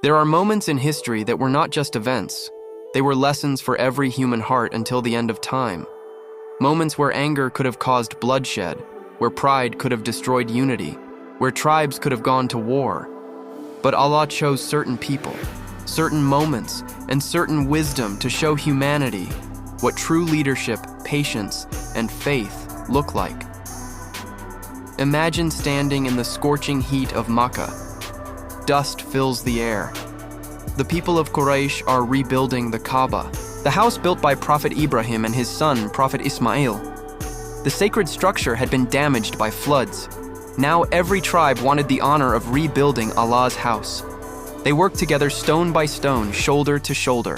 There are moments in history that were not just events. They were lessons for every human heart until the end of time. Moments where anger could have caused bloodshed, where pride could have destroyed unity, where tribes could have gone to war. But Allah chose certain people, certain moments, and certain wisdom to show humanity what true leadership, patience, and faith look like. Imagine standing in the scorching heat of Makkah. Dust fills the air. The people of Quraysh are rebuilding the Kaaba, the house built by Prophet Ibrahim and his son, Prophet Ismail. The sacred structure had been damaged by floods. Now every tribe wanted the honor of rebuilding Allah's house. They worked together stone by stone, shoulder to shoulder,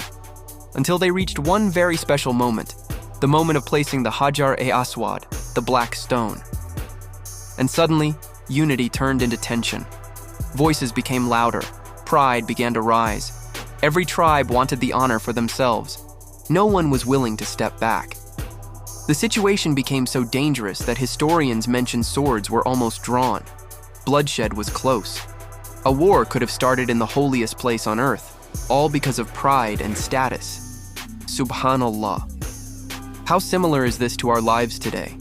until they reached one very special moment, the moment of placing the Hajar Aswad, the black stone. And suddenly, unity turned into tension. Voices became louder. Pride began to rise. Every tribe wanted the honor for themselves. No one was willing to step back. The situation became so dangerous that historians mention swords were almost drawn. Bloodshed was close. A war could have started in the holiest place on earth, all because of pride and status. Subhanallah. How similar is this to our lives today?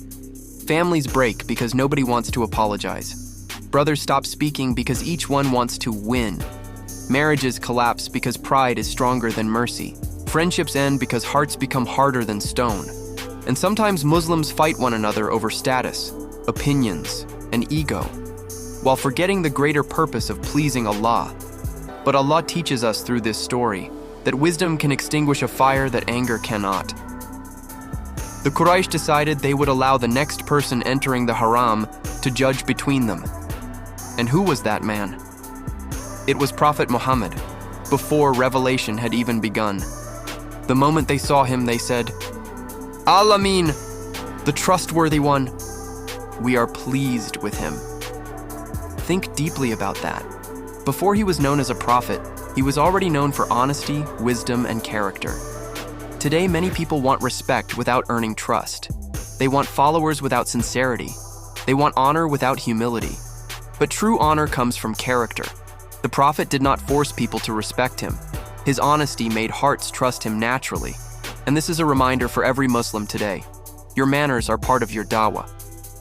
Families break because nobody wants to apologize. Brothers stop speaking because each one wants to win. Marriages collapse because pride is stronger than mercy. Friendships end because hearts become harder than stone. And sometimes Muslims fight one another over status, opinions, and ego, while forgetting the greater purpose of pleasing Allah. But Allah teaches us through this story that wisdom can extinguish a fire that anger cannot. The Quraysh decided they would allow the next person entering the haram to judge between them. And who was that man? It was Prophet Muhammad, before revelation had even begun. The moment they saw him, they said, Al-Amin, the trustworthy one, we are pleased with him. Think deeply about that. Before he was known as a prophet, he was already known for honesty, wisdom, and character. Today, many people want respect without earning trust. They want followers without sincerity. They want honor without humility. But true honor comes from character. The Prophet did not force people to respect him. His honesty made hearts trust him naturally. And this is a reminder for every Muslim today. Your manners are part of your dawah.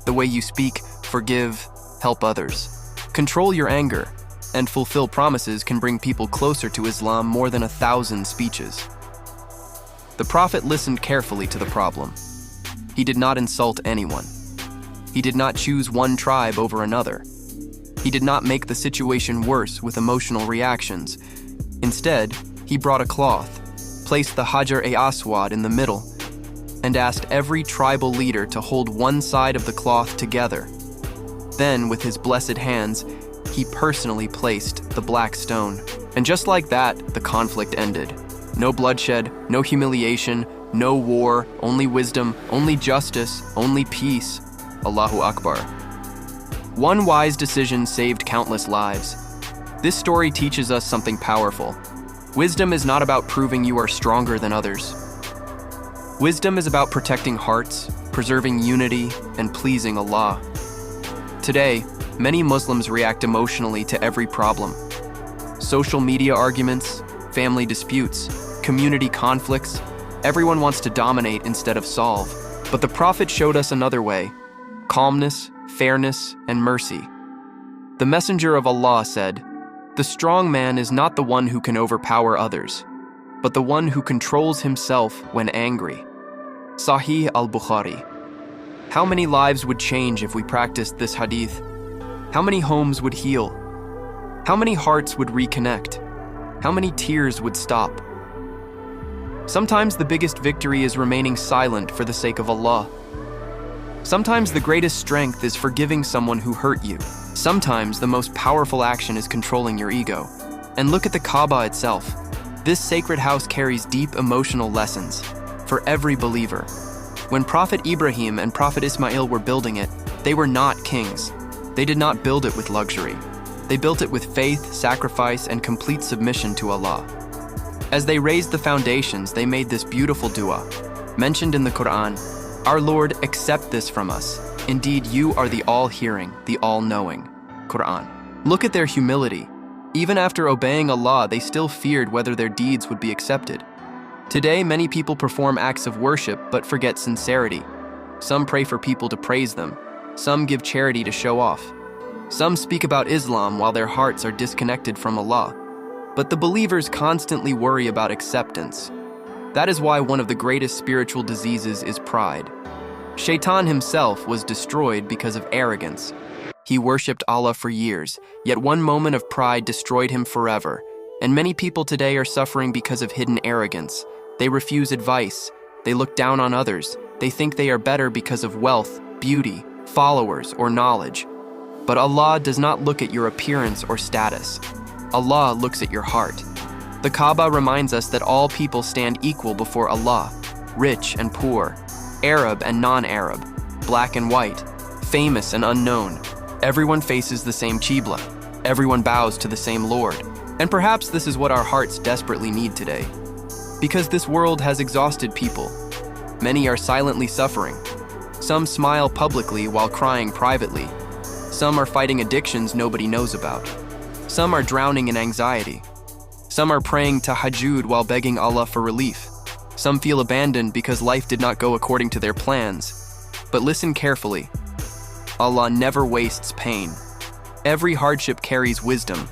The way you speak, forgive, help others. Control your anger, and fulfill promises can bring people closer to Islam more than 1,000 speeches. The Prophet listened carefully to the problem. He did not insult anyone. He did not choose one tribe over another. He did not make the situation worse with emotional reactions. Instead, he brought a cloth, placed the Hajar Aswad in the middle, and asked every tribal leader to hold one side of the cloth together. Then, with his blessed hands, he personally placed the black stone. And just like that, the conflict ended. No bloodshed, no humiliation, no war, only wisdom, only justice, only peace. Allahu Akbar. One wise decision saved countless lives. This story teaches us something powerful. Wisdom is not about proving you are stronger than others. Wisdom is about protecting hearts, preserving unity, and pleasing Allah. Today, many Muslims react emotionally to every problem. Social media arguments, family disputes, community conflicts. Everyone wants to dominate instead of solve. But the Prophet showed us another way: calmness, fairness, and mercy. The Messenger of Allah said, "The strong man is not the one who can overpower others, but the one who controls himself when angry." Sahih al-Bukhari. How many lives would change if we practiced this hadith? How many homes would heal? How many hearts would reconnect? How many tears would stop? Sometimes the biggest victory is remaining silent for the sake of Allah. Sometimes the greatest strength is forgiving someone who hurt you. Sometimes the most powerful action is controlling your ego. And look at the Kaaba itself. This sacred house carries deep emotional lessons for every believer. When Prophet Ibrahim and Prophet Ismail were building it, they were not kings. They did not build it with luxury. They built it with faith, sacrifice, and complete submission to Allah. As they raised the foundations, they made this beautiful dua, mentioned in the Quran, "Our Lord, accept this from us. Indeed, you are the all-hearing, the all-knowing." Quran. Look at their humility. Even after obeying Allah, they still feared whether their deeds would be accepted. Today, many people perform acts of worship but forget sincerity. Some pray for people to praise them. Some give charity to show off. Some speak about Islam while their hearts are disconnected from Allah. But the believers constantly worry about acceptance. That is why one of the greatest spiritual diseases is pride. Shaitan himself was destroyed because of arrogance. He worshipped Allah for years, yet one moment of pride destroyed him forever. And many people today are suffering because of hidden arrogance. They refuse advice. They look down on others. They think they are better because of wealth, beauty, followers, or knowledge. But Allah does not look at your appearance or status. Allah looks at your heart. The Kaaba reminds us that all people stand equal before Allah, rich and poor, Arab and non-Arab, black and white, famous and unknown. Everyone faces the same Qibla. Everyone bows to the same Lord. And perhaps this is what our hearts desperately need today. Because this world has exhausted people. Many are silently suffering. Some smile publicly while crying privately. Some are fighting addictions nobody knows about. Some are drowning in anxiety. Some are praying tahajjud while begging Allah for relief. Some feel abandoned because life did not go according to their plans. But listen carefully. Allah never wastes pain. Every hardship carries wisdom.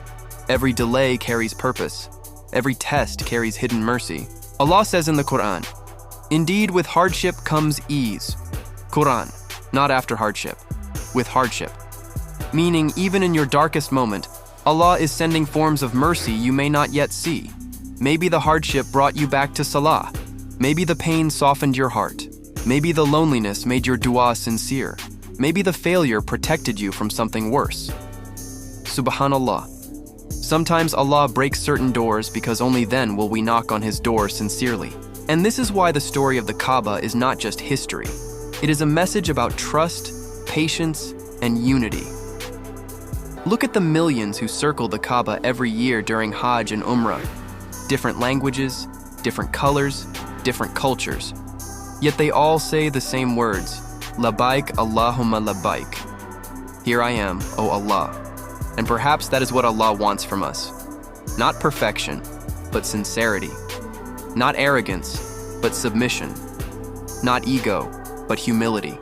Every delay carries purpose. Every test carries hidden mercy. Allah says in the Quran, "Indeed, with hardship comes ease." Quran, not after hardship, with hardship. Meaning, even in your darkest moment, Allah is sending forms of mercy you may not yet see. Maybe the hardship brought you back to Salah. Maybe the pain softened your heart. Maybe the loneliness made your dua sincere. Maybe the failure protected you from something worse. Subhanallah. Sometimes Allah breaks certain doors because only then will we knock on His door sincerely. And this is why the story of the Kaaba is not just history. It is a message about trust, patience, and unity. Look at the millions who circle the Kaaba every year during Hajj and Umrah. Different languages, different colors, different cultures. Yet they all say the same words, Labbaik Allahumma labbaik. Here I am, O Allah. And perhaps that is what Allah wants from us. Not perfection, but sincerity. Not arrogance, but submission. Not ego, but humility.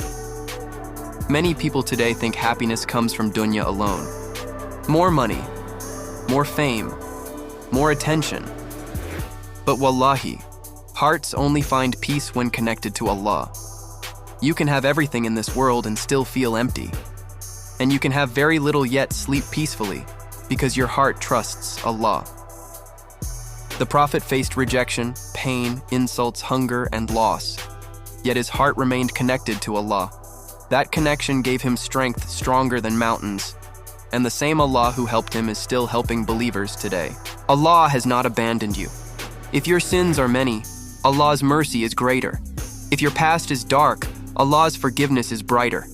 Many people today think happiness comes from dunya alone. More money, more fame, more attention. But wallahi, hearts only find peace when connected to Allah. You can have everything in this world and still feel empty. And you can have very little yet sleep peacefully because your heart trusts Allah. The Prophet faced rejection, pain, insults, hunger, and loss. Yet his heart remained connected to Allah. That connection gave him strength stronger than mountains. And the same Allah who helped him is still helping believers today. Allah has not abandoned you. If your sins are many, Allah's mercy is greater. If your past is dark, Allah's forgiveness is brighter.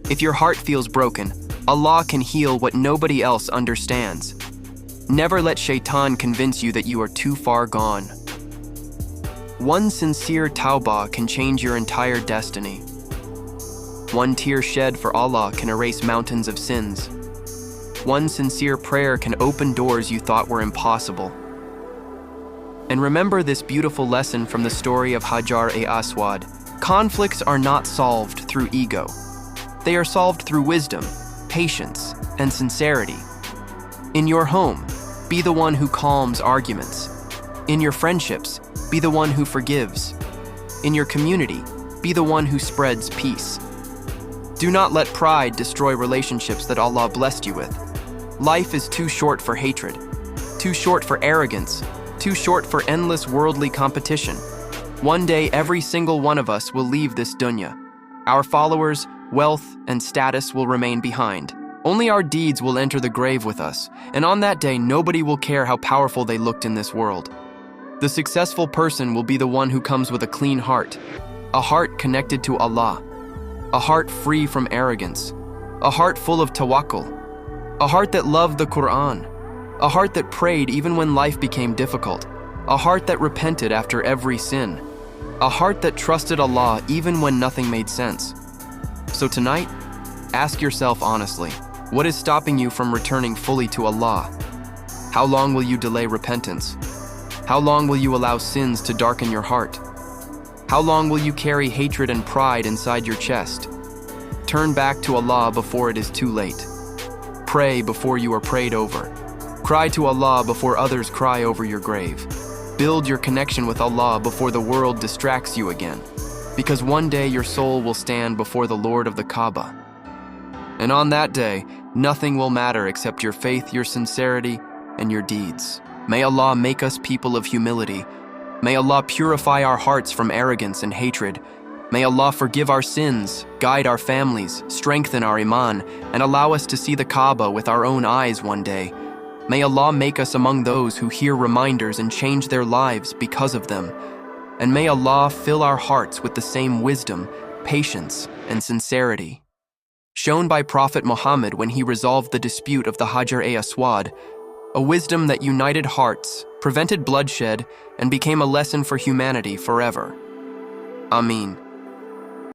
If your heart feels broken, Allah can heal what nobody else understands. Never let Shaitan convince you that you are too far gone. One sincere tawbah can change your entire destiny. One tear shed for Allah can erase mountains of sins. One sincere prayer can open doors you thought were impossible. And remember this beautiful lesson from the story of Hajar Aswad. Conflicts are not solved through ego. They are solved through wisdom, patience, and sincerity. In your home, be the one who calms arguments. In your friendships, be the one who forgives. In your community, be the one who spreads peace. Do not let pride destroy relationships that Allah blessed you with. Life is too short for hatred, too short for arrogance, too short for endless worldly competition. One day, every single one of us will leave this dunya. Our followers, wealth, and status will remain behind. Only our deeds will enter the grave with us, and on that day, nobody will care how powerful they looked in this world. The successful person will be the one who comes with a clean heart, a heart connected to Allah, a heart free from arrogance, a heart full of tawakkul, a heart that loved the Quran, a heart that prayed even when life became difficult, a heart that repented after every sin, a heart that trusted Allah even when nothing made sense. So tonight, ask yourself honestly, what is stopping you from returning fully to Allah? How long will you delay repentance? How long will you allow sins to darken your heart? How long will you carry hatred and pride inside your chest? Turn back to Allah before it is too late. Pray before you are prayed over. Cry to Allah before others cry over your grave. Build your connection with Allah before the world distracts you again, because one day your soul will stand before the Lord of the Kaaba. And on that day, nothing will matter except your faith, your sincerity, and your deeds. May Allah make us people of humility. May Allah purify our hearts from arrogance and hatred. May Allah forgive our sins, guide our families, strengthen our iman, and allow us to see the Kaaba with our own eyes one day. May Allah make us among those who hear reminders and change their lives because of them. And may Allah fill our hearts with the same wisdom, patience, and sincerity shown by Prophet Muhammad when he resolved the dispute of the Hajar Aswad, a wisdom that united hearts, prevented bloodshed, and became a lesson for humanity forever. Ameen.